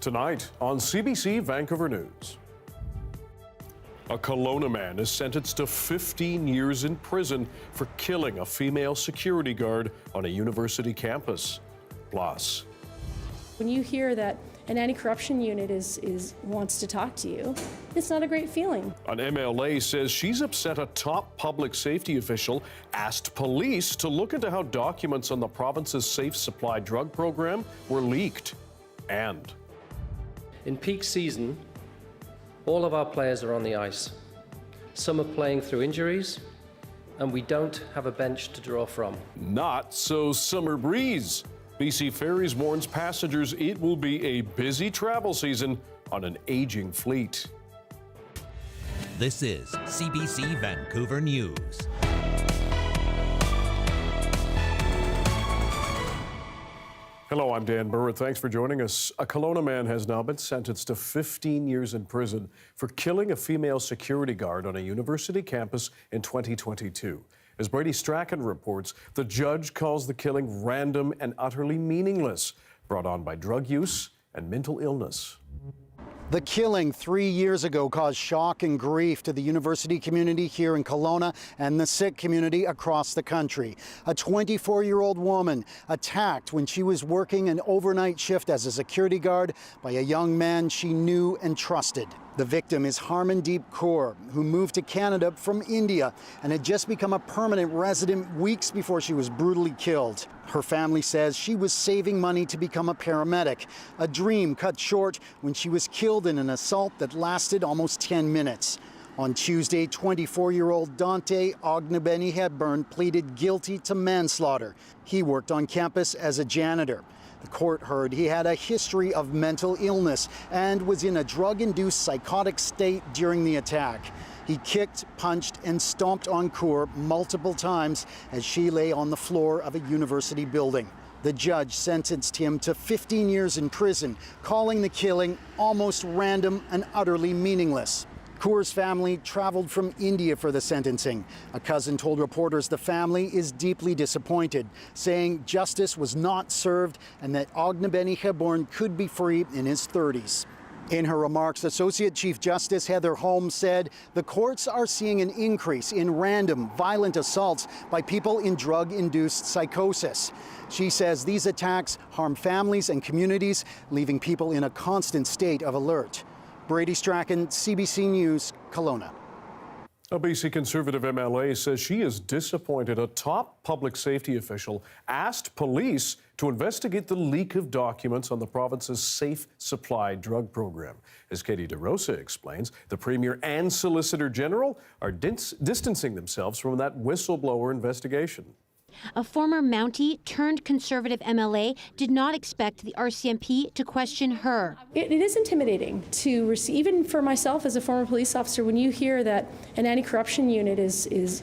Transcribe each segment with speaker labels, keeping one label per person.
Speaker 1: Tonight on CBC Vancouver News. A Kelowna man is sentenced to 15 years in prison for killing a female security guard on a university campus. Plus,
Speaker 2: when you hear that an anti-corruption unit wants to talk to you, it's not a great feeling.
Speaker 1: An MLA says she's upset a top public safety official asked police to look into how documents on the province's safe supply drug program were leaked. And
Speaker 3: in peak season, all of our players are on the ice. Some are playing through injuries, and we don't have a bench to draw from.
Speaker 1: Not so summer breeze. BC Ferries warns passengers it will be a busy travel season on an aging fleet.
Speaker 4: This is CBC Vancouver News.
Speaker 1: Hello, I'm Dan Burritt. Thanks for joining us. A Kelowna man has now been sentenced to 15 years in prison for killing a female security guard on a university campus in 2022. As Brady Strachan reports, the judge calls the killing random and utterly meaningless, brought on by drug use and mental illness.
Speaker 5: The killing 3 years ago caused shock and grief to the university community here in Kelowna and the Sikh community across the country. A 24-year-old woman attacked when she was working an overnight shift as a security guard by a young man she knew and trusted. The victim is Harmandeep Kaur, who moved to Canada from India and had just become a permanent resident weeks before she was brutally killed. Her family says she was saving money to become a paramedic, a dream cut short when she was killed in an assault that lasted almost 10 minutes. On Tuesday, 24-year-old Dante Ognebeni Hepburn pleaded guilty to manslaughter. He worked on campus as a janitor. The court heard he had a history of mental illness and was in a drug-induced psychotic state during the attack. He kicked, punched, and stomped on Kaur multiple times as she lay on the floor of a university building. The judge sentenced him to 15 years in prison, calling the killing almost random and utterly meaningless. Kaur's family traveled from India for the sentencing. A cousin told reporters the family is deeply disappointed, saying justice was not served and that Ognebeni Hepburn could be free in his 30s. In her remarks, Associate Chief Justice Heather Holmes said the courts are seeing an increase in random, violent assaults by people in drug-induced psychosis. She says these attacks harm families and communities, leaving people in a constant state of alert. Brady Strachan, CBC News, Kelowna.
Speaker 1: A BC Conservative MLA says she is disappointed a top public safety official asked police to investigate the leak of documents on the province's safe supply drug program. As Katie DeRosa explains, the Premier and Solicitor General are distancing themselves from that whistleblower investigation.
Speaker 6: A former Mountie turned Conservative MLA did not expect the RCMP to question her.
Speaker 2: It is intimidating to receive, even for myself as a former police officer, when you hear that an anti-corruption unit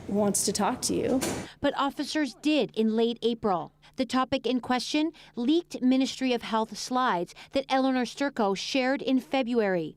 Speaker 2: wants to talk to you.
Speaker 6: But officers did in late April. The topic in question, leaked Ministry of Health slides that Eleanor Sturko shared in February.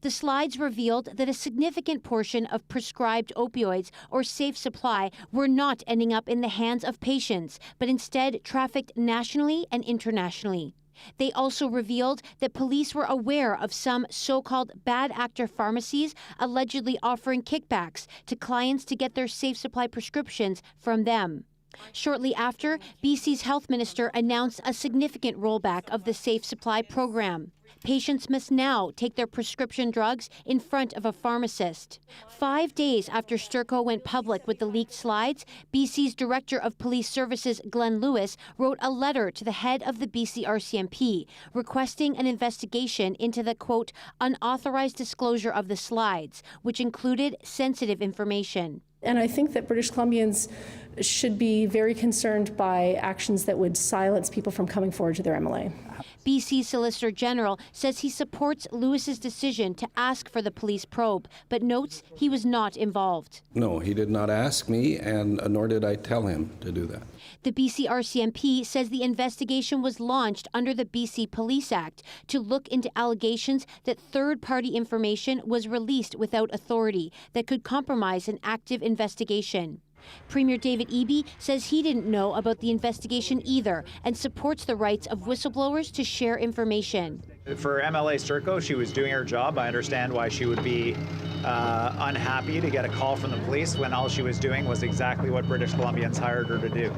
Speaker 6: The slides revealed that a significant portion of prescribed opioids or safe supply were not ending up in the hands of patients, but instead trafficked nationally and internationally. They also revealed that police were aware of some so-called bad actor pharmacies allegedly offering kickbacks to clients to get their safe supply prescriptions from them. Shortly after, BC's health minister announced a significant rollback of the safe supply program. Patients must now take their prescription drugs in front of a pharmacist. 5 days after Sturko went public with the leaked slides, BC's Director of Police Services, Glenn Lewis, wrote a letter to the head of the BC RCMP requesting an investigation into the, quote, unauthorized disclosure of the slides, which included sensitive information.
Speaker 2: And I think that British Columbians should be very concerned by actions that would silence people from coming forward to their MLA.
Speaker 6: BC Solicitor General says he supports Lewis's decision to ask for the police probe, but notes he was not involved.
Speaker 7: No, he did not ask me, and nor did I tell him to do that.
Speaker 6: The BC RCMP says the investigation was launched under the BC Police Act to look into allegations that third-party information was released without authority that could compromise an active investigation. Premier David Eby says he didn't know about the investigation either and supports the rights of whistleblowers to share information.
Speaker 8: For MLA Sturco, she was doing her job. I understand why she would be unhappy to get a call from the police when all she was doing was exactly what British Columbians hired her to do.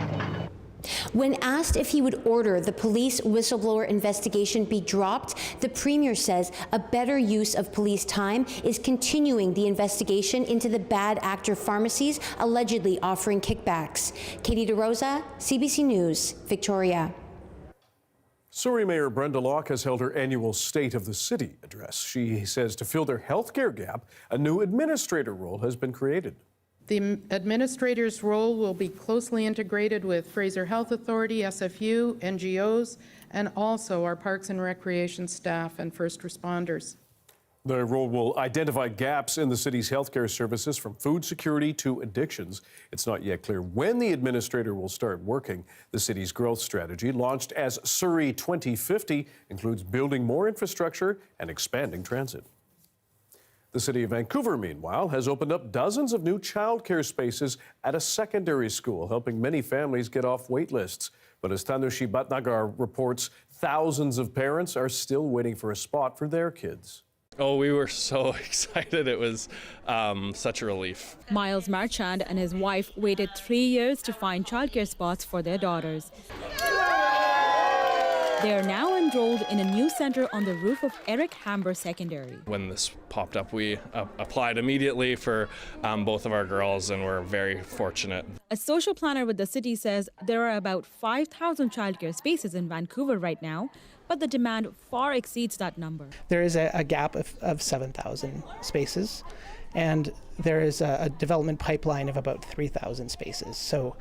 Speaker 6: When asked if he would order the police whistleblower investigation be dropped, the Premier says a better use of police time is continuing the investigation into the bad actor pharmacies allegedly offering kickbacks. Katie DeRosa, CBC News, Victoria.
Speaker 1: Surrey Mayor Brenda Locke has held her annual State of the City address. She says to fill their healthcare gap, a new administrator role has been created.
Speaker 9: The administrator's role will be closely integrated with Fraser Health Authority, SFU, NGOs, and also our Parks and Recreation staff and first responders.
Speaker 1: The role will identify gaps in the city's healthcare services from food security to addictions. It's not yet clear when the administrator will start working. The city's growth strategy, launched as Surrey 2050, includes building more infrastructure and expanding transit. The City of Vancouver, meanwhile, has opened up dozens of new childcare spaces at a secondary school, helping many families get off wait lists. But as Tanushi Bhatnagar reports, thousands of parents are still waiting for a spot for their kids.
Speaker 10: Oh, we were so excited. It was such a relief.
Speaker 11: Miles Marchand and his wife waited 3 years to find childcare spots for their daughters. They are now enrolled in a new center on the roof of Eric Hamber Secondary.
Speaker 10: When this popped up, we applied immediately for both of our girls, and we're very fortunate.
Speaker 11: A social planner with the city says there are about 5,000 childcare spaces in Vancouver right now, but the demand far exceeds that number.
Speaker 12: There is a gap of 7,000 spaces, and there is a development pipeline of about 3,000 spaces. So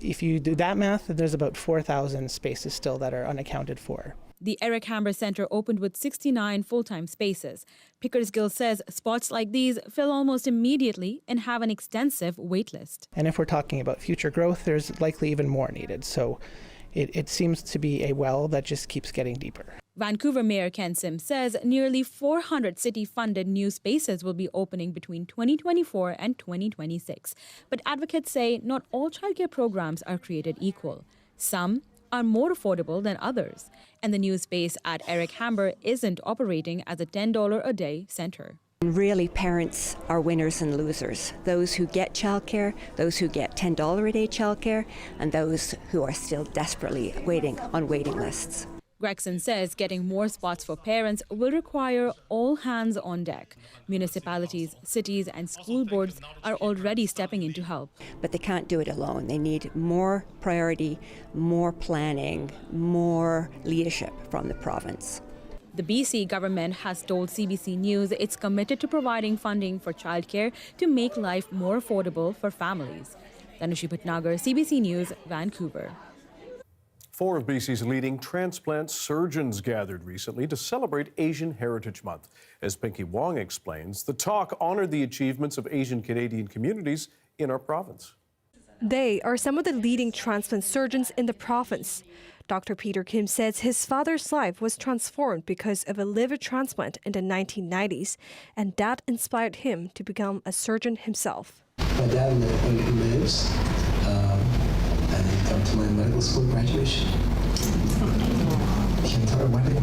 Speaker 12: if you do that math, there's about 4,000 spaces still that are unaccounted for.
Speaker 11: The Eric Hamber Center opened with 69 full-time spaces. Pickersgill says spots like these fill almost immediately and have an extensive wait list.
Speaker 12: And if we're talking about future growth, there's likely even more needed. So it seems to be a well that just keeps getting deeper.
Speaker 11: Vancouver Mayor Ken Sim says nearly 400 city-funded new spaces will be opening between 2024 and 2026. But advocates say not all childcare programs are created equal. Some are more affordable than others, and the new space at Eric Hamber isn't operating as a $10 a day center.
Speaker 13: Really, parents are winners and losers. Those who get childcare, those who get $10 a day childcare, and those who are still desperately waiting on waiting lists.
Speaker 11: Gregson says getting more spots for parents will require all hands on deck. Municipalities, cities, and school boards are already stepping in to help.
Speaker 13: But they can't do it alone. They need more priority, more planning, more leadership from the province.
Speaker 11: The BC government has told CBC News it's committed to providing funding for childcare to make life more affordable for families. Tanushi Bhatnagar, CBC News, Vancouver.
Speaker 1: 4 of BC's leading transplant surgeons gathered recently to celebrate Asian Heritage Month. As Pinky Wong explains, the talk honored the achievements of Asian Canadian communities in our province.
Speaker 14: They are some of the leading transplant surgeons in the province. Dr. Peter Kim says his father's life was transformed because of a liver transplant in the 1990s, and that inspired him to become a surgeon himself.
Speaker 15: My dad lives. And come to my medical school graduation. Came to our wedding.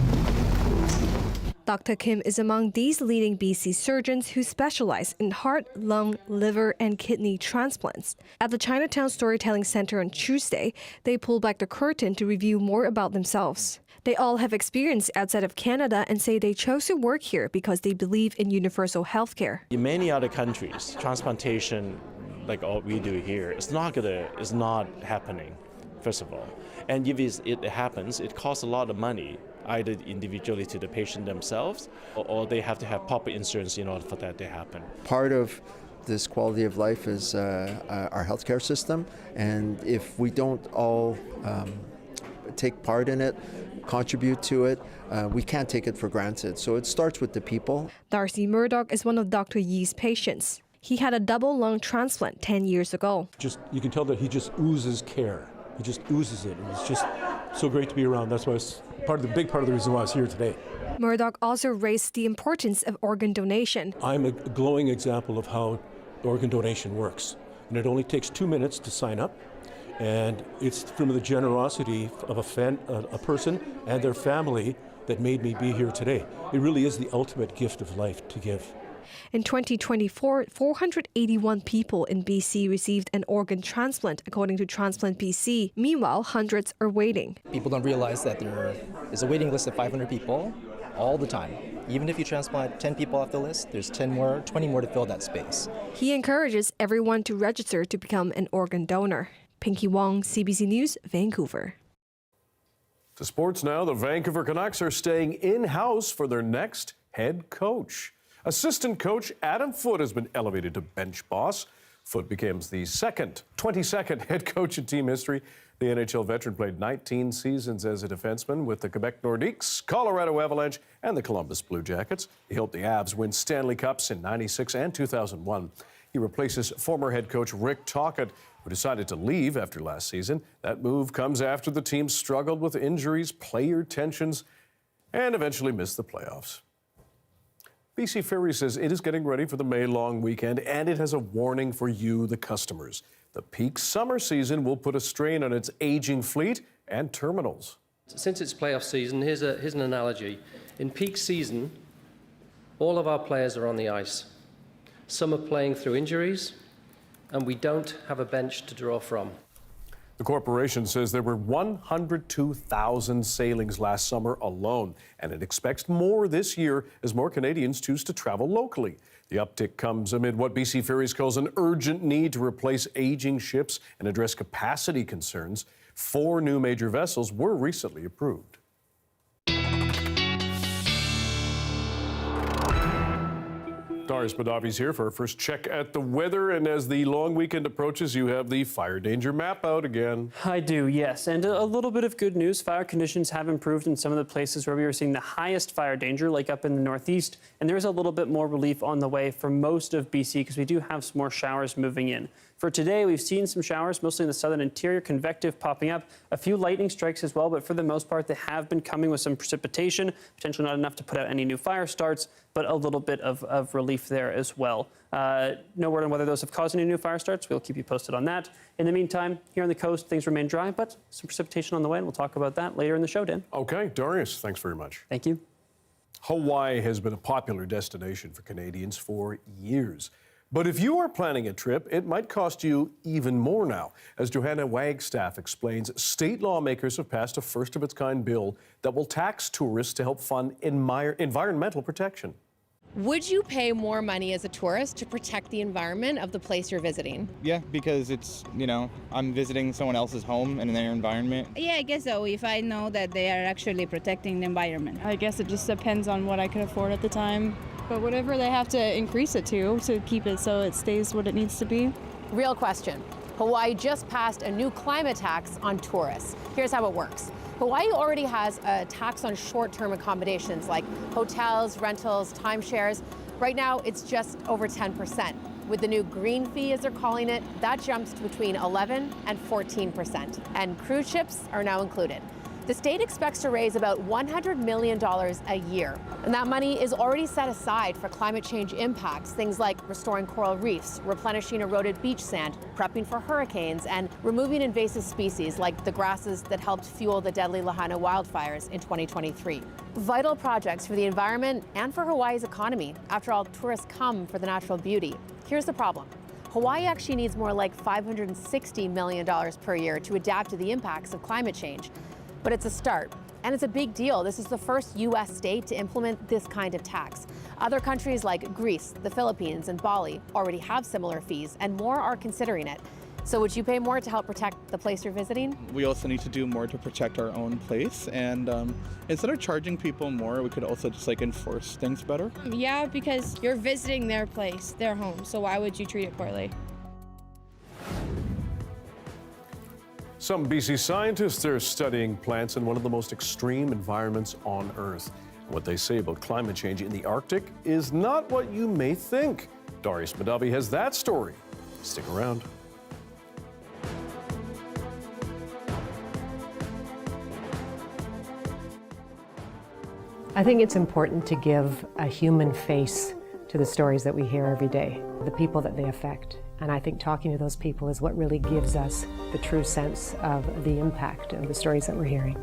Speaker 14: Dr. Kim is among these leading BC surgeons who specialize in heart, lung, liver, and kidney transplants. At the Chinatown Storytelling Center on Tuesday, they pulled back the curtain to review more about themselves. They all have experience outside of Canada and say they chose to work here because they believe in universal healthcare.
Speaker 16: In many other countries, transplantation, like all we do here, it's not happening, first of all. And if it happens, it costs a lot of money, either individually to the patient themselves, or they have to have proper insurance in order for that to happen.
Speaker 17: Part of this quality of life is our healthcare system, and if we don't all take part in it, contribute to it, we can't take it for granted. So it starts with the people.
Speaker 14: Darcy Murdoch is one of Dr. Yee's patients. He had a double lung transplant 10 years ago.
Speaker 18: You can tell that he just oozes care. He just oozes it. And it's just so great to be around. That's why it's big part of the reason why I was here today.
Speaker 14: Murdoch also raised the importance of organ donation.
Speaker 18: I'm a glowing example of how organ donation works. And it only takes 2 minutes to sign up. And it's from the generosity of a person and their family that made me be here today. It really is the ultimate gift of life to give.
Speaker 14: In 2024, 481 people in BC received an organ transplant, according to Transplant BC. Meanwhile, hundreds are waiting.
Speaker 19: People don't realize that there is a waiting list of 500 people all the time. Even if you transplant 10 people off the list, there's 20 more to fill that space.
Speaker 14: He encourages everyone to register to become an organ donor. Pinky Wong, CBC News, Vancouver.
Speaker 1: To sports now, the Vancouver Canucks are staying in-house for their next head coach. Assistant coach Adam Foote has been elevated to bench boss. Foote becomes the 22nd head coach in team history. The NHL veteran played 19 seasons as a defenseman with the Quebec Nordiques, Colorado Avalanche, and the Columbus Blue Jackets. He helped the Avs win Stanley Cups in '96 and 2001. He replaces former head coach Rick Tocchet, who decided to leave after last season. That move comes after the team struggled with injuries, player tensions, and eventually missed the playoffs. BC Ferry says it is getting ready for the May long weekend, and it has a warning for you, the customers. The peak summer season will put a strain on its aging fleet and terminals.
Speaker 3: Since it's playoff season, here's an analogy. In peak season, all of our players are on the ice. Some are playing through injuries, and we don't have a bench to draw from.
Speaker 1: The corporation says there were 102,000 sailings last summer alone, and it expects more this year as more Canadians choose to travel locally. The uptick comes amid what BC Ferries calls an urgent need to replace aging ships and address capacity concerns. 4 new major vessels were recently approved. Darius Madavi's here for our first check at the weather, and as the long weekend approaches, you have the fire danger map out again.
Speaker 20: I do, yes, and a little bit of good news. Fire conditions have improved in some of the places where we were seeing the highest fire danger, like up in the northeast, and there is a little bit more relief on the way for most of BC because we do have some more showers moving in. For today, we've seen some showers, mostly in the southern interior, convective popping up, a few lightning strikes as well, but for the most part, they have been coming with some precipitation, potentially not enough to put out any new fire starts, but a little bit of relief there as well. No word on whether those have caused any new fire starts. We'll keep you posted on that. In the meantime, here on the coast, things remain dry, but some precipitation on the way, and we'll talk about that later in the show, Dan.
Speaker 1: Okay, Darius, thanks very much.
Speaker 20: Thank you.
Speaker 1: Hawaii has been a popular destination for Canadians for years. But if you are planning a trip, it might cost you even more now. As Johanna Wagstaff explains, state lawmakers have passed a first-of-its-kind bill that will tax tourists to help fund environmental protection.
Speaker 21: Would you pay more money as a tourist to protect the environment of the place you're visiting?
Speaker 22: Yeah, because it's, I'm visiting someone else's home and their environment.
Speaker 23: Yeah, I guess so, if I know that they are actually protecting the environment.
Speaker 24: I guess it just depends on what I could afford at the time. But whatever they have to increase it to keep it so it stays what it needs to be.
Speaker 21: Real question. Hawaii just passed a new climate tax on tourists. Here's how it works. Hawaii already has a tax on short-term accommodations like hotels, rentals, timeshares. Right now, it's just over 10%. With the new green fee, as they're calling it, that jumps to between 11 and 14%. And cruise ships are now included. The state expects to raise about $100 million a year. And that money is already set aside for climate change impacts, things like restoring coral reefs, replenishing eroded beach sand, prepping for hurricanes, and removing invasive species like the grasses that helped fuel the deadly Lahaina wildfires in 2023. Vital projects for the environment and for Hawaii's economy. After all, tourists come for the natural beauty. Here's the problem. Hawaii actually needs more like $560 million per year to adapt to the impacts of climate change. But it's a start, and it's a big deal. This is the first U.S. state to implement this kind of tax. Other countries like Greece, the Philippines, and Bali already have similar fees, and more are considering it. So would you pay more to help protect the place you're visiting?
Speaker 22: We also need to do more to protect our own place, and instead of charging people more, we could also just enforce things better.
Speaker 24: Yeah, because you're visiting their place, their home, so why would you treat it poorly?
Speaker 1: Some BC scientists are studying plants in one of the most extreme environments on Earth. What they say about climate change in the Arctic is not what you may think. Darius Madavi has that story. Stick around.
Speaker 25: I think it's important to give a human face to the stories that we hear every day, the people that they affect. And I think talking to those people is what really gives us the true sense of the impact of the stories that we're hearing.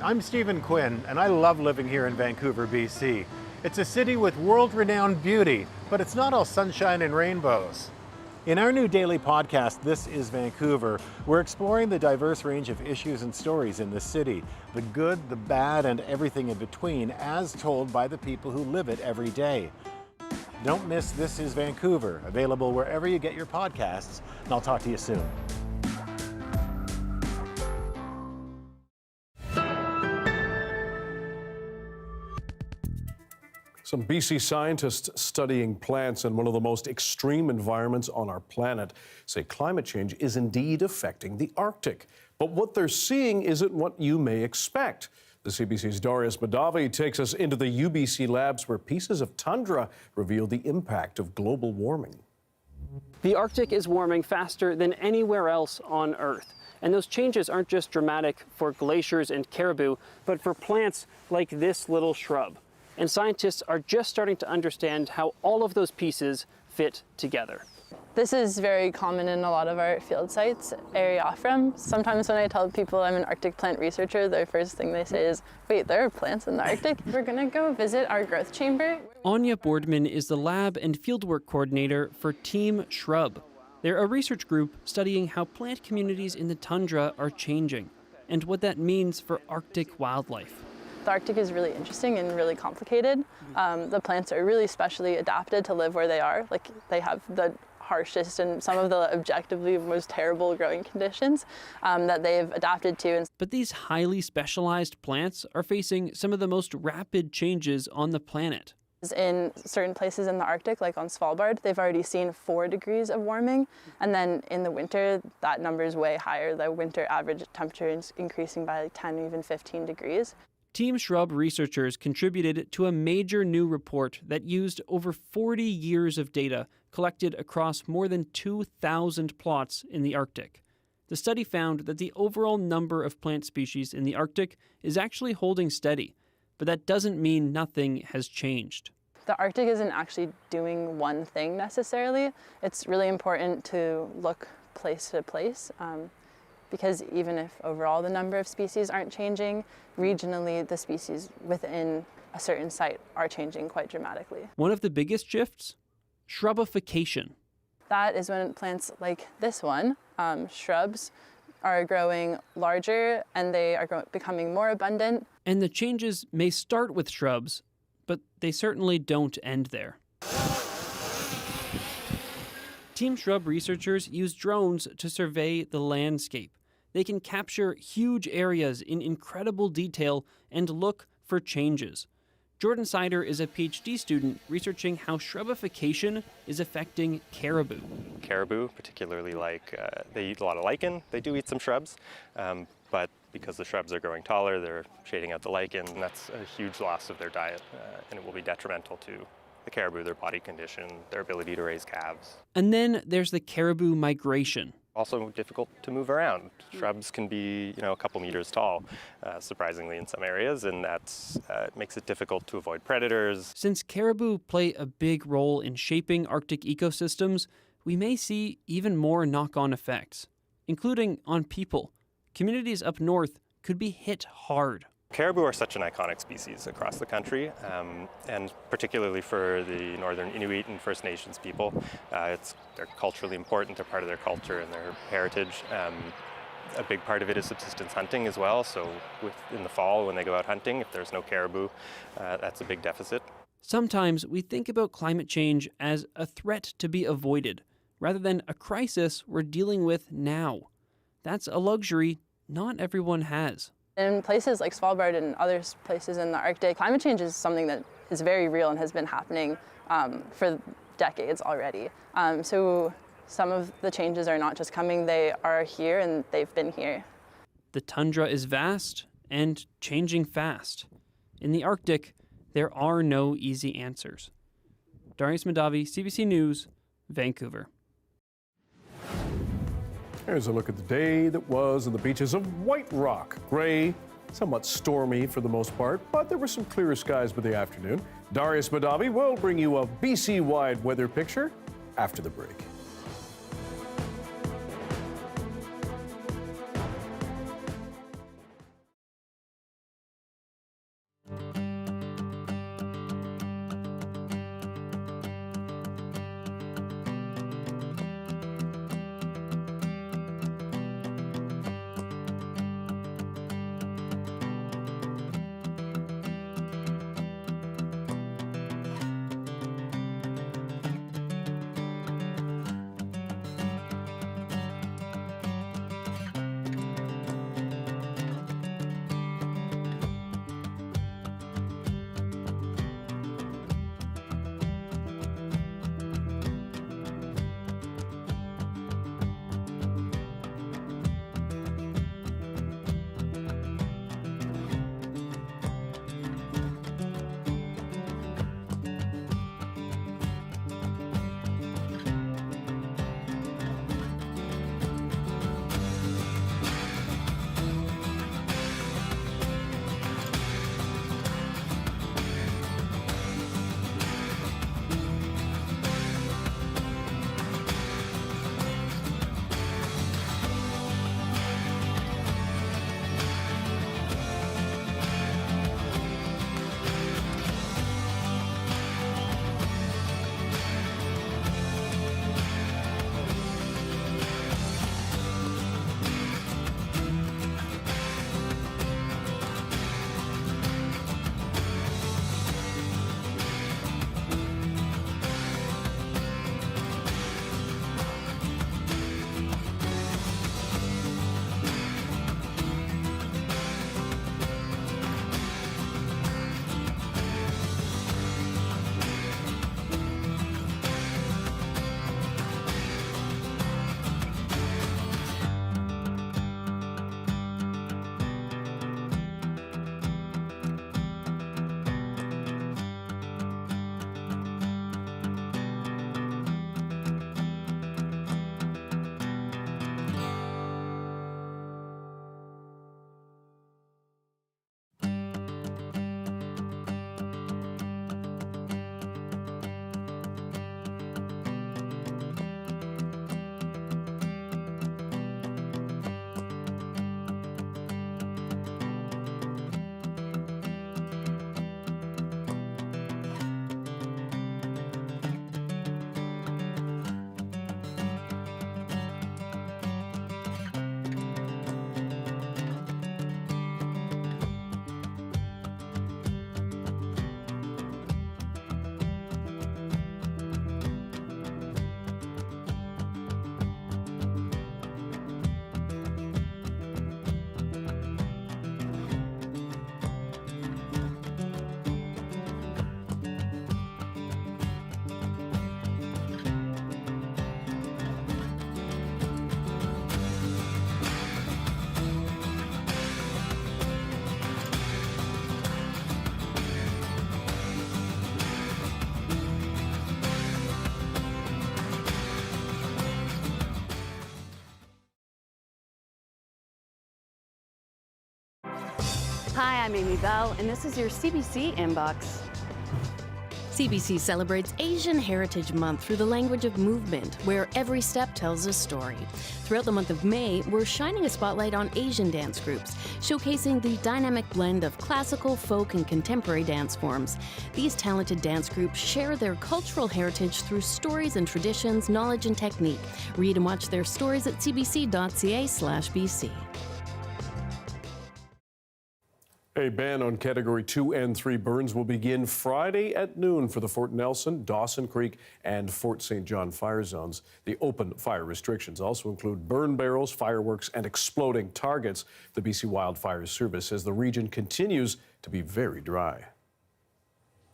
Speaker 2: I'm Stephen Quinn, and I love living here in Vancouver, BC. It's a city with world-renowned beauty, but it's not all sunshine and rainbows. In our new daily podcast, This is Vancouver, we're exploring the diverse range of issues and stories in the city, the good, the bad, and everything in between, as told by the people who live it every day. Don't miss This is Vancouver, available wherever you get your podcasts, and I'll talk to you soon.
Speaker 1: Some BC scientists studying plants in one of the most extreme environments on our planet say climate change is indeed affecting the Arctic. But what they're seeing isn't what you may expect. The CBC's Darius Madavi takes us into the UBC labs where pieces of tundra reveal the impact of global warming.
Speaker 20: The Arctic is warming faster than anywhere else on Earth. And those changes aren't just dramatic for glaciers and caribou, but for plants like this little shrub. And scientists are just starting to understand how all of those pieces fit together.
Speaker 4: This is very common in a lot of our field sites, Areophrum. Sometimes when I tell people I'm an Arctic plant researcher, the first thing they say is, wait, there are plants in the Arctic? We're gonna go visit our growth chamber.
Speaker 20: Anya Boardman is the lab and fieldwork coordinator for Team Shrub. They're a research group studying how plant communities in the tundra are changing and what that means for Arctic wildlife.
Speaker 4: The Arctic is really interesting and really complicated. The plants are really specially adapted to live where they are. Like, they have the harshest and some of the objectively most terrible growing conditions that they've adapted to.
Speaker 20: But these highly specialized plants are facing some of the most rapid changes on the planet.
Speaker 4: In certain places in the Arctic, like on Svalbard, they've already seen 4 degrees of warming. And then in the winter, that number is way higher. The winter average temperature is increasing by like 10 or even 15 degrees.
Speaker 20: Team Shrub researchers contributed to a major new report that used over 40 years of data collected across more than 2,000 plots in the Arctic. The study found that the overall number of plant species in the Arctic is actually holding steady, but that doesn't mean nothing has changed.
Speaker 4: The Arctic isn't actually doing one thing necessarily. It's really important to look place to place. Because even if overall the number of species aren't changing, regionally the species within a certain site are changing quite dramatically.
Speaker 20: One of the biggest shifts? Shrubification.
Speaker 4: That is when plants like this one, shrubs, are growing larger and they are becoming more abundant.
Speaker 20: And the changes may start with shrubs, but they certainly don't end there. Team Shrub researchers use drones to survey the landscape. They can capture huge areas in incredible detail and look for changes. Jordan Sider is a PhD student researching how shrubification is affecting caribou.
Speaker 5: Caribou, particularly they eat a lot of lichen. They do eat some shrubs, but because the shrubs are growing taller, they're shading out the lichen, and that's a huge loss of their diet, and it will be detrimental to the caribou, their body condition, their ability to raise calves.
Speaker 20: And then there's the caribou migration.
Speaker 5: Also difficult to move around. Shrubs can be, a couple meters tall, surprisingly in some areas, and that makes it difficult to avoid predators.
Speaker 20: Since caribou play a big role in shaping Arctic ecosystems, we may see even more knock-on effects, including on people. Communities up north could be hit hard.
Speaker 5: Caribou are such an iconic species across the country, and particularly for the Northern Inuit and First Nations people. They're culturally important, they're part of their culture and their heritage. A big part of it is subsistence hunting as well, so in the fall when they go out hunting, if there's no caribou, that's a big deficit.
Speaker 20: Sometimes we think about climate change as a threat to be avoided, rather than a crisis we're dealing with now. That's a luxury not everyone has.
Speaker 4: In places like Svalbard and other places in the Arctic, climate change is something that is very real and has been happening for decades already. So some of the changes are not just coming, they are here and they've been here.
Speaker 20: The tundra is vast and changing fast. In the Arctic, there are no easy answers. Darius Madavi, CBC News, Vancouver.
Speaker 1: Here's a look at the day that was on the beaches of White Rock. Gray, somewhat stormy for the most part, but there were some clearer skies by the afternoon. Darius Madavi will bring you a BC-wide weather picture after the break.
Speaker 6: Hi, I'm Amy Bell, and this is your CBC Inbox. CBC celebrates Asian Heritage Month through the language of movement, where every step tells a story. Throughout the month of May, we're shining a spotlight on Asian dance groups, showcasing the dynamic blend of classical, folk, and contemporary dance forms. These talented dance groups share their cultural heritage through stories and traditions, knowledge, and technique. Read and watch their stories at cbc.ca/BC.
Speaker 1: A ban on Category 2 and 3 burns will begin Friday at noon for the Fort Nelson, Dawson Creek, and Fort St. John fire zones. The open fire restrictions also include burn barrels, fireworks, and exploding targets. The BC Wildfire Service says the region continues to be very dry.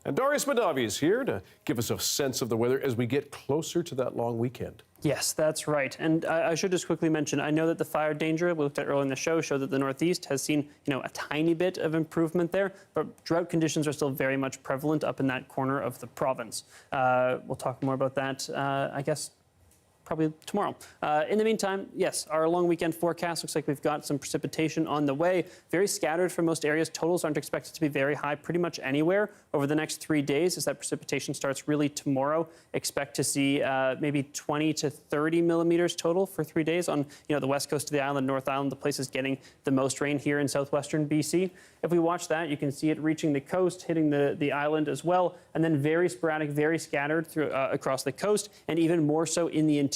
Speaker 1: And Darius Madavi is here to give us a sense of the weather as we get closer to that long weekend.
Speaker 20: Yes, that's right. And I should just quickly mention, I know that the fire danger we looked at earlier in the show showed that the Northeast has seen, a tiny bit of improvement there, but drought conditions are still very much prevalent up in that corner of the province. We'll talk more about that, I guess, probably tomorrow. In the meantime, yes, our long weekend forecast looks like we've got some precipitation on the way. Very scattered for most areas. Totals aren't expected to be very high pretty much anywhere over the next 3 days as that precipitation starts really tomorrow. Expect to see maybe 20 to 30 millimeters total for 3 days on the west coast of the island, North Island, the places getting the most rain here in southwestern BC. If we watch that, you can see it reaching the coast, hitting the island as well, and then very sporadic, very scattered through across the coast, and even more so in the interior.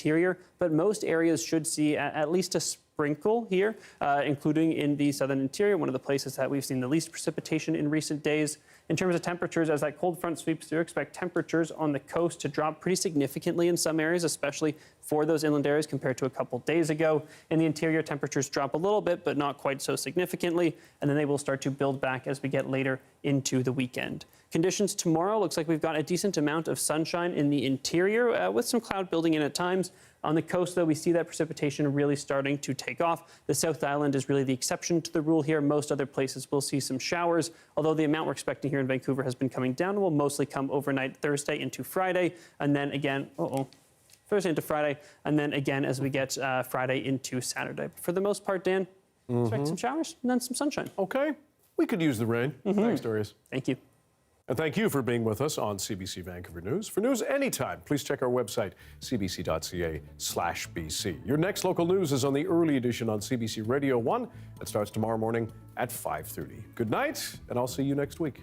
Speaker 20: But most areas should see at least a sprinkle here, including in the southern interior, one of the places that we've seen the least precipitation in recent days. In terms of temperatures, as that cold front sweeps through, expect temperatures on the coast to drop pretty significantly in some areas, especially for those inland areas compared to a couple days ago. In the interior, temperatures drop a little bit, but not quite so significantly, and then they will start to build back as we get later into the weekend. Conditions tomorrow, looks like we've got a decent amount of sunshine in the interior with some cloud building in at times. On the coast, though, we see that precipitation really starting to take off. The South Island is really the exception to the rule here. Most other places will see some showers, although the amount we're expecting here in Vancouver has been coming down and will mostly come overnight Thursday into Friday, and then again, Thursday into Friday, and then again as we get Friday into Saturday. But for the most part, Dan, expect some showers and then some sunshine.
Speaker 1: Okay, we could use the rain. Thanks, Darius.
Speaker 20: Thank you.
Speaker 1: And thank you for being with us on CBC Vancouver News. For news anytime, please check our website, cbc.ca/BC. Your next local news is on the early edition on CBC Radio 1. It starts tomorrow morning at 5:30. Good night, and I'll see you next week.